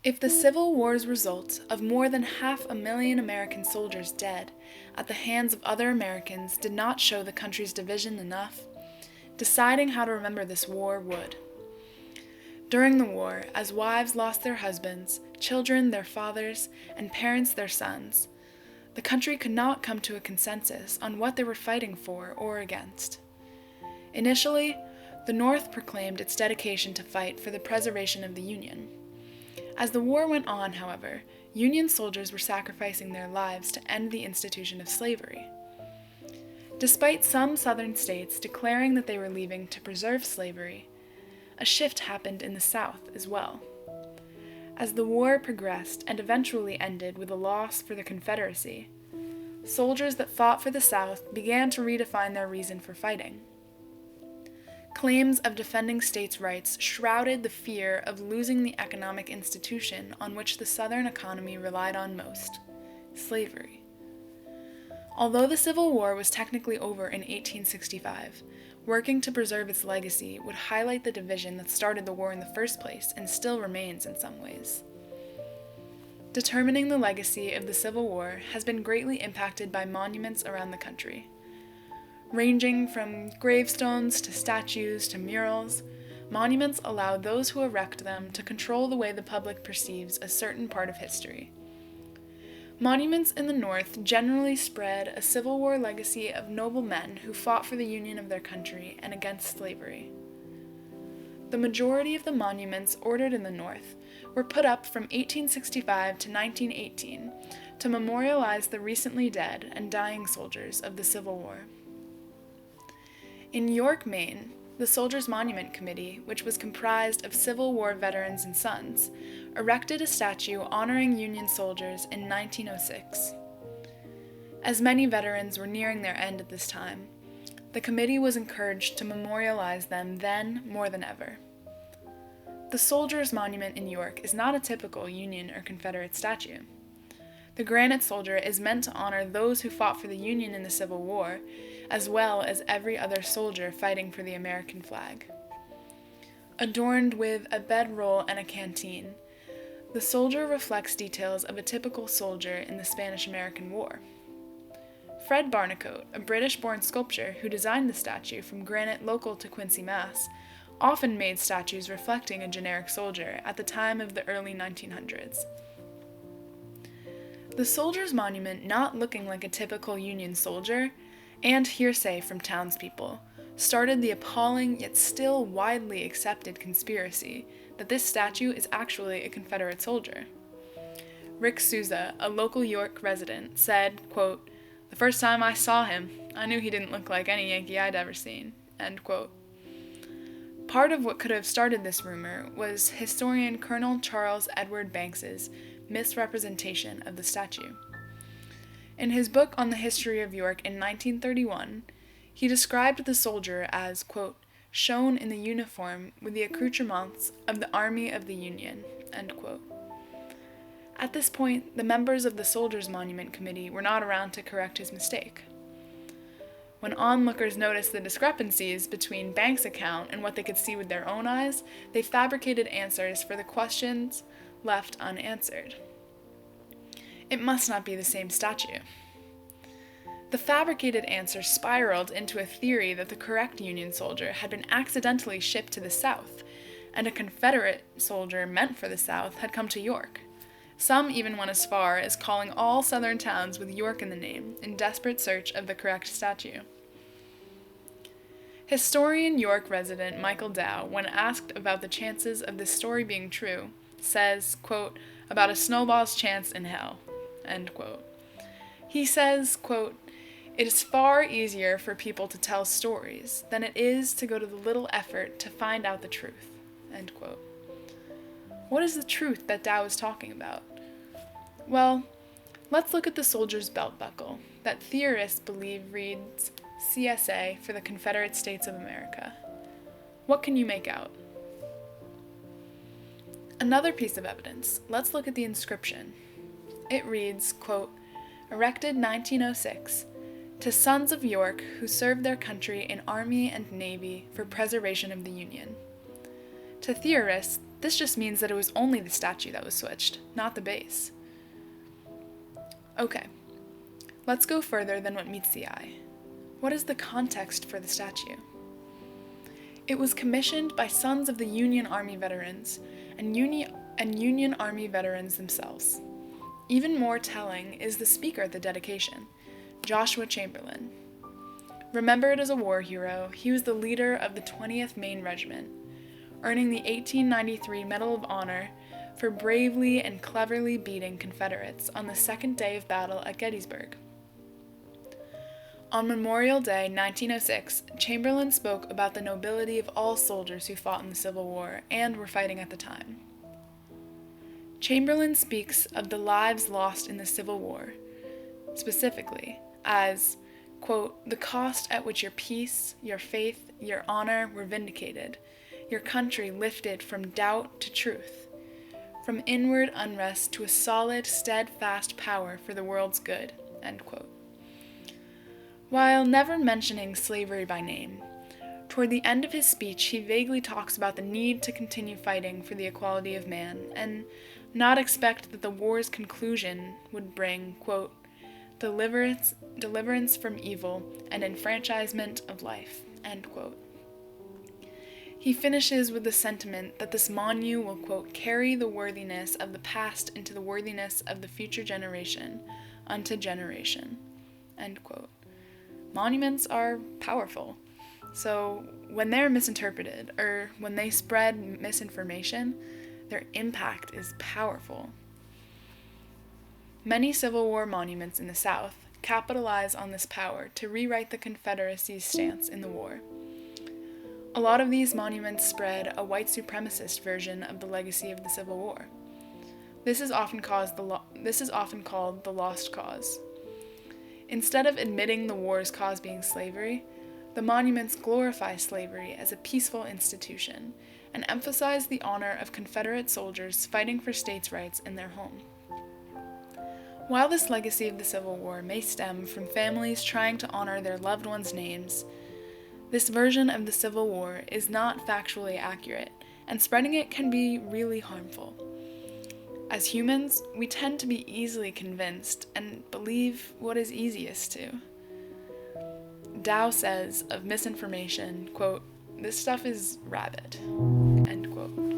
If the Civil War's result of more than 500,000 American soldiers dead at the hands of other Americans did not show the country's division enough, deciding how to remember this war would. During the war, as wives lost their husbands, children their fathers, and parents their sons, the country could not come to a consensus on what they were fighting for or against. Initially, the North proclaimed its dedication to fight for the preservation of the Union. As the war went on, however, Union soldiers were sacrificing their lives to end the institution of slavery. Despite some Southern states declaring that they were leaving to preserve slavery, a shift happened in the South as well. As the war progressed and eventually ended with a loss for the Confederacy, soldiers that fought for the South began to redefine their reason for fighting. Claims of defending states' rights shrouded the fear of losing the economic institution on which the Southern economy relied on most, slavery. Although the Civil War was technically over in 1865, working to preserve its legacy would highlight the division that started the war in the first place and still remains in some ways. Determining the legacy of the Civil War has been greatly impacted by monuments around the country. Ranging from gravestones to statues to murals, monuments allow those who erect them to control the way the public perceives a certain part of history. Monuments in the North generally spread a Civil War legacy of noble men who fought for the union of their country and against slavery. The majority of the monuments ordered in the North were put up from 1865 to 1918 to memorialize the recently dead and dying soldiers of the Civil War. In York, Maine, the Soldiers' Monument Committee, which was comprised of Civil War veterans and sons, erected a statue honoring Union soldiers in 1906. As many veterans were nearing their end at this time, the committee was encouraged to memorialize them then more than ever. The Soldiers' Monument in York is not a typical Union or Confederate statue. The granite soldier is meant to honor those who fought for the Union in the Civil War, as well as every other soldier fighting for the American flag. Adorned with a bedroll and a canteen, the soldier reflects details of a typical soldier in the Spanish-American War. Fred Barnicoat, a British-born sculptor who designed the statue from granite local to Quincy, Mass., often made statues reflecting a generic soldier at the time of the early 1900s. The soldier's monument not looking like a typical Union soldier, and hearsay from townspeople, started the appalling yet still widely accepted conspiracy that this statue is actually a Confederate soldier. Rick Souza, a local York resident, said, quote, "The first time I saw him, I knew he didn't look like any Yankee I'd ever seen," end quote. Part of what could have started this rumor was historian Colonel Charles Edward Banks's misrepresentation of the statue. In his book on the history of York in 1931, he described the soldier as, quote, "shown in the uniform with the accoutrements of the Army of the Union," end quote. At this point, the members of the Soldiers' Monument Committee were not around to correct his mistake. When onlookers noticed the discrepancies between Banks' account and what they could see with their own eyes, they fabricated answers for the questions left unanswered. It must not be the same statue. The fabricated answer spiraled into a theory that the correct Union soldier had been accidentally shipped to the South, and a Confederate soldier meant for the South had come to York. Some even went as far as calling all Southern towns with York in the name in desperate search of the correct statue. Historian York resident Michael Dow, when asked about the chances of this story being true, says, quote, "about a snowball's chance in hell," end quote. He says, quote, "It is far easier for people to tell stories than it is to go to the little effort to find out the truth," end quote. What is the truth that Dow is talking about? Well, let's look at the soldier's belt buckle that theorists believe reads CSA for the Confederate States of America. What can you make out? Another piece of evidence, let's look at the inscription. It reads, quote, "erected 1906, to sons of York who served their country in Army and Navy for preservation of the Union." To theorists, This just means that it was only the statue that was switched, not the base. Okay, let's go further than what meets the eye. What is the context for the statue? It was commissioned by sons of the Union Army veterans and Union Army veterans themselves. Even more telling is the speaker at the dedication, Joshua Chamberlain. Remembered as a war hero, he was the leader of the 20th Maine Regiment, earning the 1893 Medal of Honor for bravely and cleverly beating Confederates on the second day of battle at Gettysburg. On Memorial Day, 1906, Chamberlain spoke about the nobility of all soldiers who fought in the Civil War and were fighting at the time. Chamberlain speaks of the lives lost in the Civil War, specifically, as, quote, the cost at which your peace, your faith, your honor were vindicated, your country lifted from doubt to truth, from inward unrest to a solid, steadfast power for the world's good, end quote. While never mentioning slavery by name, toward the end of his speech he vaguely talks about the need to continue fighting for the equality of man, and not expect that the war's conclusion would bring, quote, deliverance from evil and enfranchisement of life, end quote. He finishes with the sentiment that this monument will, quote, carry the worthiness of the past into the worthiness of the future generation unto generation, end quote. Monuments are powerful, so when they're misinterpreted or when they spread misinformation, their impact is powerful. Many Civil War monuments in the South capitalize on this power to rewrite the Confederacy's stance in the war. A lot of these monuments spread a white supremacist version of the legacy of the Civil War. This is often called the lost cause. Instead of admitting the war's cause being slavery, the monuments glorify slavery as a peaceful institution and emphasize the honor of Confederate soldiers fighting for states' rights in their home. While this legacy of the Civil War may stem from families trying to honor their loved ones' names, this version of the Civil War is not factually accurate, and spreading it can be really harmful. As humans, we tend to be easily convinced and believe what is easiest to. Dow says of misinformation, quote, this stuff is rabid, end quote.